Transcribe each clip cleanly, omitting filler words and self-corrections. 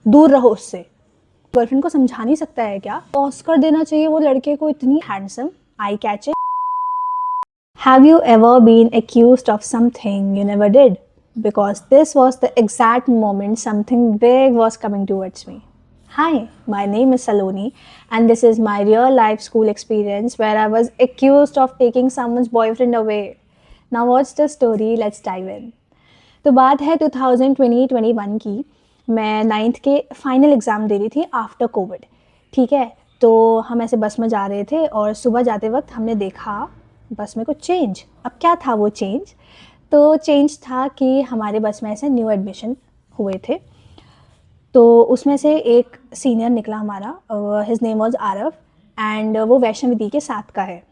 दूर रहो उससे। गर्लफ्रेंड को समझा नहीं सकता है क्या? ऑस्कर देना चाहिए वो लड़के को, इतनी handsome, eye catching. Have you ever been accused of something you never did? Because this was the exact moment something big was coming towards me. Hi, my name is Saloni, and this is my real life school experience where I was accused of taking someone's boyfriend away. Now, what's the story? Let's dive in. तो बात है 2020-21 की। मैं 9th के final exam दे रही थी after Covid. ठीक है, तो हम ऐसे बस में जा रहे थे और सुबह जाते वक्त हमने देखा बस में कुछ चेंज। अब क्या था वो चेंज? तो चेंज था कि हमारे बस में ऐसे न्यू एडमिशन हुए थे, तो उसमें से एक सीनियर निकला हमारा, his name was Aarav, and वो वैष्णवी दी के साथ का है।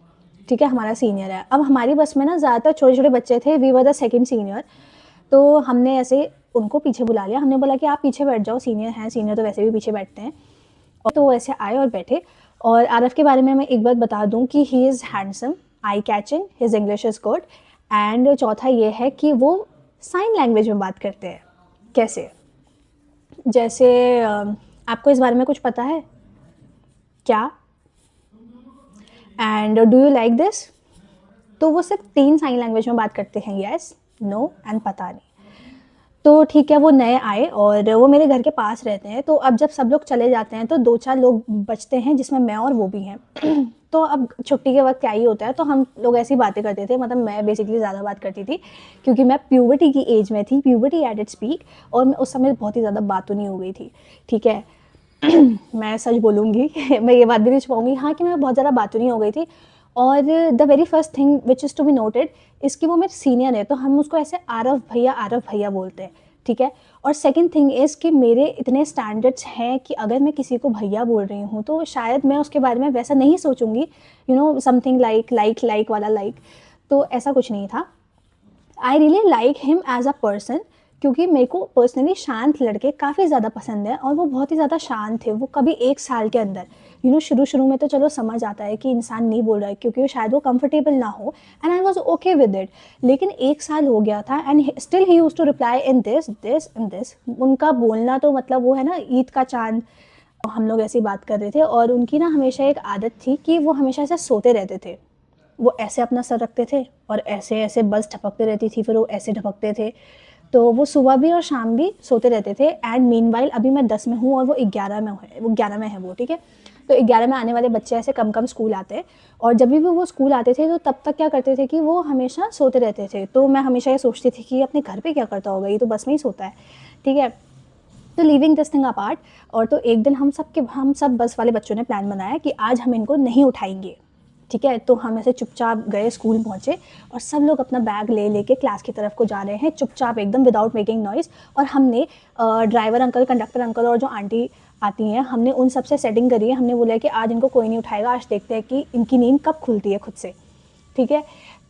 ठीक है, हमारा सीनियर है। अब हमारी बस में ना ज़्यादातर छोटे छोटे बच्चे थे, we were the second senior. तो हमने ऐसे उनको पीछे बुला लिया, हमने बोला कि आप पीछे बैठ जाओ, सीनियर हैं, सीनियर तो वैसे भी पीछे बैठते हैं। और तो वो ऐसे आए और बैठे। और आरफ के बारे में मैं एक बात बता दूं कि he is handsome, eye catching, his English is good, and चौथा ये है कि वो साइन लैंग्वेज में बात करते हैं। कैसे? जैसे आपको इस बारे में कुछ पता है क्या? And do you like this? तो वो सिर्फ 3 साइन लैंग्वेज में बात करते हैं, येस, नो एंड पता नहीं। तो ठीक है, वो नए आए और वो मेरे घर के पास रहते हैं। तो अब जब सब लोग चले जाते हैं तो 2-4 लोग बचते हैं, जिसमें मैं और वो भी हैं। तो अब छुट्टी के वक्त क्या ही होता है, तो हम लोग ऐसी बातें करते थे, मतलब मैं बेसिकली ज़्यादा बात करती थी क्योंकि मैं प्यूबर्टी की एज में थी, प्यूबर्टी एट इट्स पीक, और मैं उस समय बहुत ही ज़्यादा बातूनी हो गई थी। ठीक है, मैं सच बोलूँगी मैं ये बात भी नहीं छुपाऊँगी, हाँ, कि मैं बहुत ज़्यादा बातूनी हो गई थी। और the very first thing which is to be noted is कि वो मेरे सीनियर है, तो हम उसको ऐसे आरव भैया बोलते हैं। ठीक है, और सेकंड थिंग इज़ कि मेरे इतने स्टैंडर्ड्स हैं कि अगर मैं किसी को भैया बोल रही हूँ तो शायद मैं उसके बारे में वैसा नहीं सोचूंगी, यू नो, समथिंग लाइक वाला लाइक। तो ऐसा कुछ नहीं था। I really like him as a person, क्योंकि मेरे को पर्सनली शांत लड़के काफ़ी ज़्यादा पसंद है, और वो बहुत ही ज़्यादा शांत थे। वो कभी 1 साल के अंदर, यू नो, शुरू में तो चलो समझ आता है कि इंसान नहीं बोल रहा है क्योंकि वो शायद वो कंफर्टेबल ना हो, and I was okay with it. लेकिन 1 साल हो गया था and still he use to reply in this this and this. उनका बोलना तो मतलब वो है ना, ईद का चांद। हम लोग ऐसी बात कर रहे थे, और उनकी ना हमेशा एक आदत थी कि वो हमेशा ऐसे सोते रहते थे। वो ऐसे अपना सर रखते थे और ऐसे ऐसे बस ढपकते रहती थी, फिर वो ऐसे ढपकते थे। तो वो सुबह भी और शाम भी सोते रहते थे। एंड मीनवाइल अभी मैं 10 में हूँ और वो 11 में है, वो 11 में है वो। ठीक है, तो 11 में आने वाले बच्चे ऐसे कम कम स्कूल आते हैं, और जब भी वो स्कूल आते थे तो तब तक क्या करते थे कि वो हमेशा सोते रहते थे। तो मैं हमेशा ये सोचती थी कि अपने घर पे क्या करता होगा, ये तो बस में ही सोता है। ठीक है, तो लीविंग दिस थिंग अपार्ट, और तो एक दिन हम सब बस वाले बच्चों ने प्लान बनाया कि आज हम इनको नहीं उठाएंगे। ठीक है, तो हम ऐसे चुपचाप गए, स्कूल पहुँचे, और सब लोग अपना बैग ले लेके क्लास की तरफ को जा रहे हैं चुपचाप एकदम, विदाउट मेकिंग नॉइज़। और हमने ड्राइवर अंकल, कंडक्टर अंकल और जो आंटी आती हैं, हमने उन सब से सेटिंग करी है। हमने बोला कि आज इनको कोई नहीं उठाएगा, आज देखते हैं कि इनकी नींद कब खुलती है खुद से। ठीक है,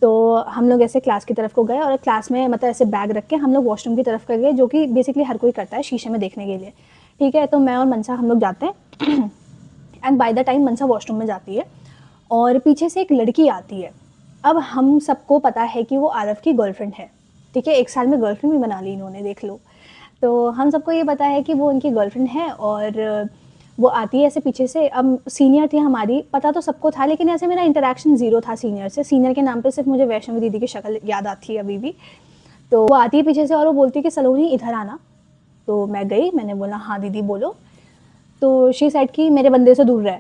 तो हम लोग ऐसे क्लास की तरफ को गए, और क्लास में मतलब ऐसे बैग रख के हम लोग वॉशरूम की तरफ कर गए, जो कि बेसिकली हर कोई करता है शीशे में देखने के लिए। ठीक है, तो मैं और मनसा हम लोग जाते हैं and by the time Mansa washroom में जाती है और पीछे से एक लड़की आती है। अब हम सबको पता है कि वो आरव की गर्लफ्रेंड है। ठीक है, 1 साल में गर्लफ्रेंड भी बना ली इन्होंने, देख लो। तो हम सबको ये पता है कि वो उनकी गर्लफ्रेंड है, और वो आती है ऐसे पीछे से। अब सीनियर थी हमारी, पता तो सबको था, लेकिन ऐसे मेरा इंटरेक्शन ज़ीरो था सीनियर से। सीनियर के नाम पे सिर्फ मुझे वैष्णवी दीदी की शक्ल याद आती है अभी भी। तो वो आती है पीछे से और वो बोलती है कि सलोनी इधर आना। तो मैं गई, मैंने बोला हाँ दीदी बोलो। तो शी सेड कि मेरे बंदे से दूर रहे।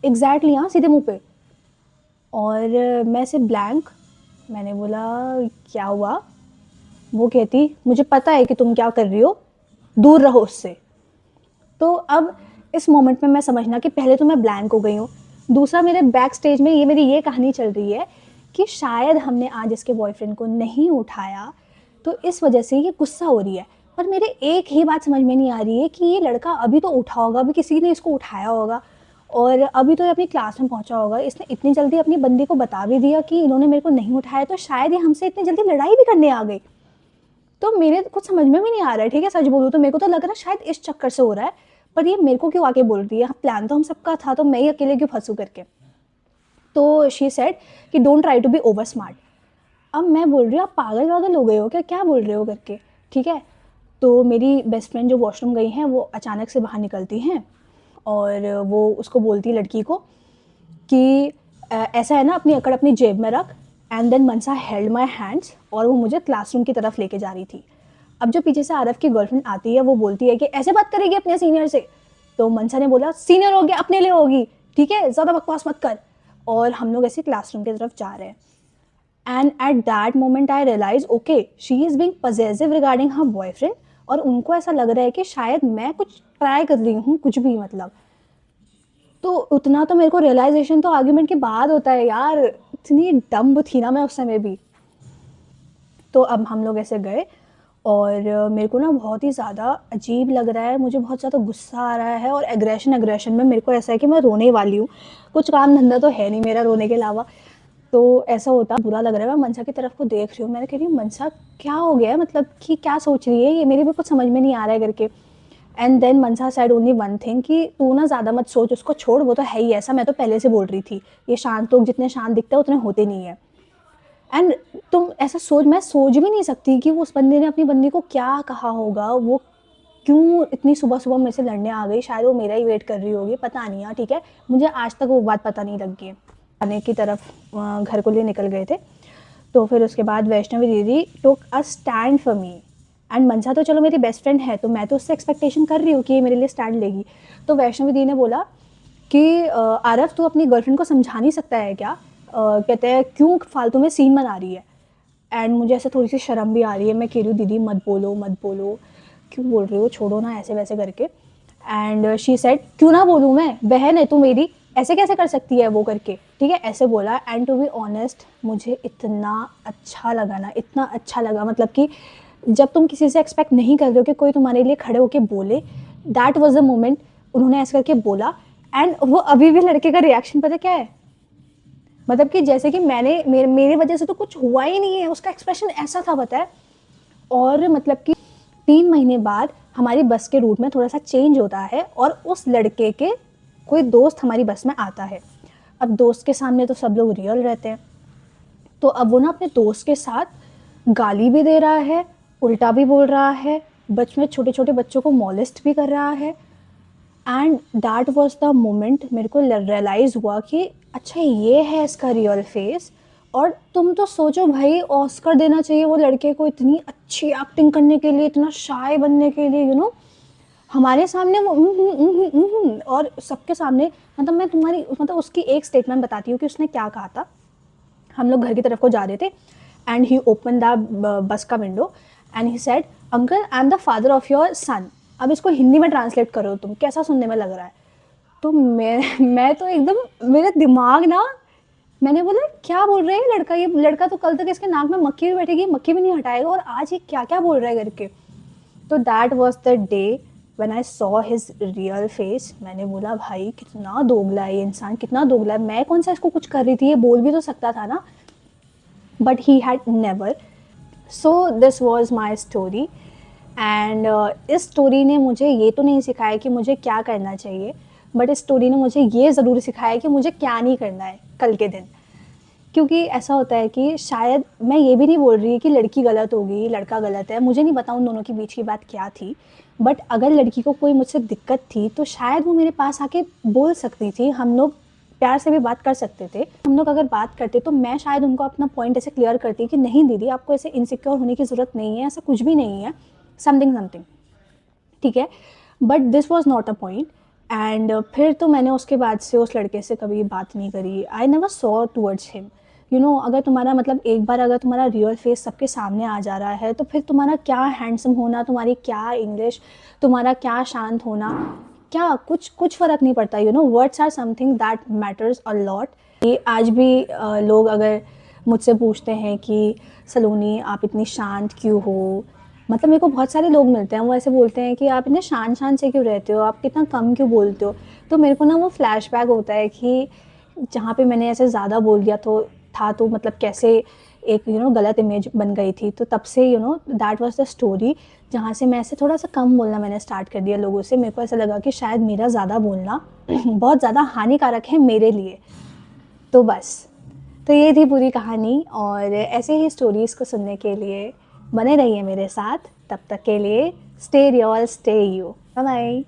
एग्जैक्टली, हाँ, सीधे मुँह पे। और मैं से ब्लैंक, मैंने बोला क्या हुआ? वो कहती मुझे पता है कि तुम क्या कर रही हो, दूर रहो उससे। तो अब इस मोमेंट में मैं समझना कि पहले तो मैं ब्लैंक हो गई हूँ, दूसरा मेरे बैक स्टेज में मेरी ये कहानी चल रही है कि शायद हमने आज इसके बॉयफ्रेंड को नहीं उठाया, तो इस वजह से ये गुस्सा हो रही है। पर मेरे एक ही बात समझ में नहीं आ रही है कि ये लड़का अभी तो उठा होगा, अभी किसी ने इसको उठाया होगा, और अभी तो ये अपनी क्लास में पहुंचा होगा। इसने इतनी जल्दी अपनी बंदी को बता भी दिया कि इन्होंने मेरे को नहीं उठाया, तो शायद ये हमसे इतनी जल्दी लड़ाई भी करने आ गई। तो मेरे कुछ समझ में भी नहीं आ रहा है। ठीक है, सच बोलूँ तो मेरे को तो लग रहा है शायद इस चक्कर से हो रहा है, पर ये मेरे को क्यों आके बोल रही है? प्लान तो हम सबका था, तो मैं ही अकेले क्यों फंसू करके। तो शी सेड कि don't try to be over smart. अब मैं बोल रही हूँ आप पागल वागल हो गए हो क्या, क्या बोल रहे हो करके। ठीक है, तो मेरी बेस्ट फ्रेंड जो वॉशरूम गई हैं वो अचानक से बाहर निकलती हैं और वो उसको बोलती लड़की को कि ऐसा है ना, अपनी अकड़ अपनी जेब में रख। And then Mansa held my hands और वो मुझे क्लासरूम की तरफ लेके जा रही थी। अब जो पीछे से आरव की गर्लफ्रेंड आती है वो बोलती है कि ऐसे बात करेगी अपने सीनियर से। तो मनसा ने बोला सीनियर हो गया अपने लिए होगी, ठीक है, ज़्यादा बकवास मत कर। और हम लोग ऐसे क्लासरूम की तरफ जा रहे हैं and at that moment I realise okay she is being possessive regarding her boyfriend. और उनको ऐसा लग रहा है कि शायद मैं कुछ ट्राई कर रही हूँ, कुछ भी मतलब। तो उतना तो मेरे को रियलाइजेशन तो आर्ग्यूमेंट के बाद होता है यार, इतनी डम्ब थी ना मैं उस समय भी। तो अब हम लोग ऐसे गए और मेरे को ना बहुत ही ज़्यादा अजीब लग रहा है, मुझे बहुत ज़्यादा गुस्सा आ रहा है और एग्रेशन में मेरे को ऐसा है कि मैं रोने वाली हूँ। कुछ काम धंधा तो है नहीं मेरा रोने के अलावा। तो ऐसा होता बुरा लग रहा है, मैं मनसा की तरफ को देख रही हूँ, मैंने कह रही हूँ मनसा क्या हो गया है, मतलब कि क्या सोच रही है ये, मेरे भी कुछ समझ में नहीं आ रहा है करके। And then Mansa said only one thing कि तू ना ज़्यादा मत सोच, उसको छोड़, वो तो है ही ऐसा, मैं तो पहले से बोल रही थी, ये शांत लोग जितने शांत दिखते हैं उतने होते नहीं है। एंड तुम ऐसा सोच, मैं सोच भी नहीं सकती कि वो उस बंदे ने अपनी बंदी को क्या कहा होगा, वो क्यों इतनी सुबह सुबह मेरे से लड़ने आ गई, शायद वो मेरा ही वेट कर रही होगी, पता नहीं यार, ठीक है, मुझे आज तक वो बात पता नहीं लग गई। आने की तरफ घर को लिए निकल गए थे। तो फिर उसके बाद वैष्णवी दीदी took a stand for me. And Mansa तो चलो मेरी बेस्ट फ्रेंड है, तो मैं तो उससे एक्सपेक्टेशन कर रही हूँ कि ये मेरे लिए स्टैंड लेगी। तो वैष्णवी दीदी ने बोला कि आरव तू अपनी गर्लफ्रेंड को समझा नहीं सकता है क्या, कहते हैं क्यों फालतू में सीन बना रही है। एंड मुझे ऐसे थोड़ी सी शर्म भी आ रही है, मैं कह रही हूँ दीदी मत बोलो मत बोलो, क्यों बोल रही हो, छोड़ो ना, ऐसे वैसे करके। एंड शी सेड क्यों ना बोलूँ, मैं बहन है तू मेरी, ऐसे कैसे कर सकती है वो करके, ठीक है, ऐसे बोला। एंड टू बी ऑनेस्ट मुझे इतना अच्छा लगा ना, इतना अच्छा लगा, मतलब कि जब तुम किसी से एक्सपेक्ट नहीं कर रहे हो कि कोई तुम्हारे लिए खड़े होके बोले, दैट वॉज द मोमेंट। उन्होंने ऐसे करके बोला एंड वो अभी भी लड़के का रिएक्शन पता क्या है, मतलब कि जैसे कि मेरे वजह से तो कुछ हुआ ही नहीं है, उसका एक्सप्रेशन ऐसा था पता है। और मतलब कि 3 महीने बाद हमारी बस के रूट में थोड़ा सा चेंज होता है और उस लड़के के कोई दोस्त हमारी बस में आता है। अब दोस्त के सामने तो सब लोग रियल रहते हैं, तो अब वो ना अपने दोस्त के साथ गाली भी दे रहा है, उल्टा भी बोल रहा है, बच में छोटे छोटे बच्चों को मॉलेस्ट भी कर रहा है। And that was the moment मेरे को रियलाइज़ हुआ कि अच्छा ये है इसका रियल फेस। और तुम तो सोचो भाई, ऑस्कर देना चाहिए वो लड़के को इतनी अच्छी एक्टिंग करने के लिए, इतना शाय बनने के लिए, यू नो, हमारे सामने वो और सबके सामने। मतलब मैं तुम्हारी मतलब उसकी एक स्टेटमेंट बताती हूँ कि उसने क्या कहा था। हम लोग घर की तरफ को जा रहे थे and he open the bus का window and he said uncle I am the father of your son. अब इसको हिंदी में ट्रांसलेट करो तुम, कैसा सुनने में लग रहा है। तो मैं तो एकदम, मेरा दिमाग ना, मैंने बोला क्या बोल रहे हैं लड़का, ये लड़का तो कल तक इसके नाक में मक्खी भी बैठेगी, मक्खी भी नहीं हटाएगा, और आज ये क्या क्या बोल रहा है करके। तो that was the day when I saw his real face. मैंने बोला भाई कितना दोगला है ये इंसान, कितना दोगला है, मैं कौन सा इसको कुछ कर रही थी, ये बोल भी तो सकता था ना, but he had never. So this was my story. And इस स्टोरी ने मुझे ये तो नहीं सिखाया कि मुझे क्या करना चाहिए, बट इस स्टोरी ने मुझे ये ज़रूर सिखाया कि मुझे क्या नहीं करना है कल के दिन। क्योंकि ऐसा होता है कि शायद, मैं ये भी नहीं बोल रही कि लड़की गलत होगी लड़का गलत है, मुझे नहीं पता उन दोनों के बीच की बात क्या थी, बट अगर लड़की को कोई मुझसे दिक्कत थी तो शायद वो मेरे पास आके बोल सकती थी, हम लोग प्यार से भी बात कर सकते थे। हम लोग अगर बात करते तो मैं शायद उनको अपना पॉइंट ऐसे क्लियर करती कि नहीं दीदी आपको ऐसे इनसिक्योर होने की ज़रूरत नहीं है, ऐसा कुछ भी नहीं है, समथिंग समथिंग, ठीक है। But this was not a point. And फिर तो मैंने उसके बाद से उस लड़के से कभी बात नहीं करी, I never saw towards him. You know, अगर तुम्हारा मतलब एक बार अगर तुम्हारा रियल फेस सबके सामने आ जा रहा है तो फिर तुम्हारा क्या हैंडसम होना, तुम्हारी क्या इंग्लिश, तुम्हारा क्या शांत होना, क्या कुछ फ़र्क नहीं पड़ता। You know, words are something that matters a lot. ये आज भी लोग अगर मुझसे पूछते हैं कि सलोनी आप इतनी शांत क्यों हो, मतलब मेरे को बहुत सारे लोग मिलते हैं वो ऐसे बोलते हैं कि आप इतने शांत शांत से क्यों रहते हो, आप कितना कम क्यों बोलते हो। तो मेरे को ना वो फ्लैशबैक होता है कि जहाँ पे मैंने ऐसे ज़्यादा बोल दिया तो मतलब कैसे एक गलत इमेज बन गई थी। तो तब say that was the story, जहाँ से मैं ऐसे थोड़ा सा कम बोलना मैंने स्टार्ट कर दिया लोगों से। मेरे को ऐसा लगा कि शायद मेरा ज़्यादा बोलना बहुत ज़्यादा हानिकारक है मेरे लिए। तो बस, तो ये थी पूरी कहानी। और ऐसे ही स्टोरीज़ को सुनने के लिए बने रहिए मेरे साथ। तब तक के लिए stay real, stay you. Bye bye.